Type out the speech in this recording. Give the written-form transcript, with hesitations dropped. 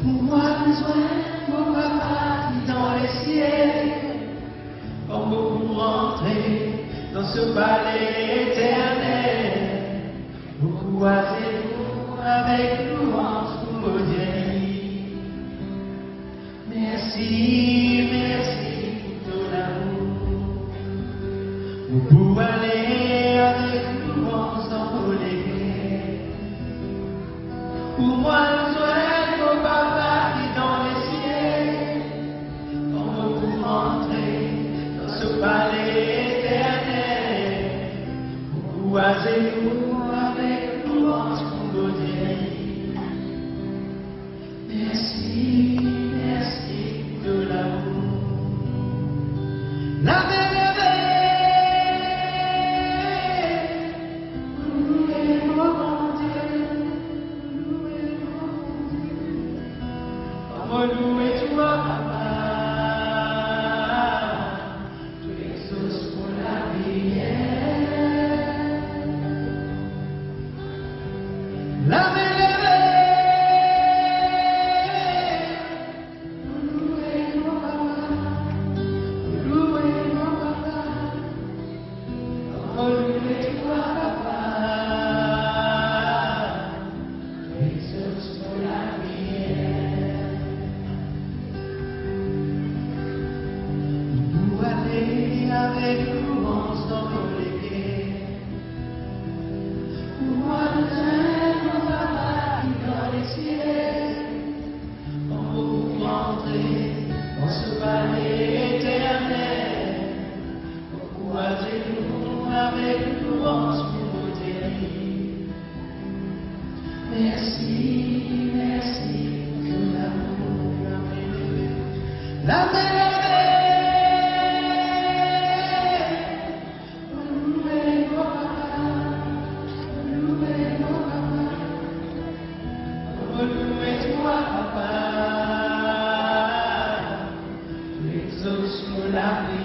Pour moi, besoin, mon papa qui dans les ciels, comme beaucoup rentrer dans ce palais éternel. Beaucoup nous avec louange pour vos dieux. Merci, merci pour ton amour. Beaucoup aller avec louange dans vos lèvres. Pour moi, le soleil, mon papa qui dans les ciels, quand vous rentrez dans ce palais éternel, vous nous avec louange pour vos dieux. Merci, merci de l'amour. La louez toi, papa, tu exauces pour la prière. La louez mon papa, louez mon papa, louez toi, papa, tu exauces pour la prière. Avec louange dans nos lèvres. Pour moi, le Saint, mon papa qui dans les ciels, quand vous rentrez dans ce palais éternel, pourquoi nous avec louange pour vos dieux. Merci, merci pour l'amour. La louez toi, papa, tu exauces pour la vie.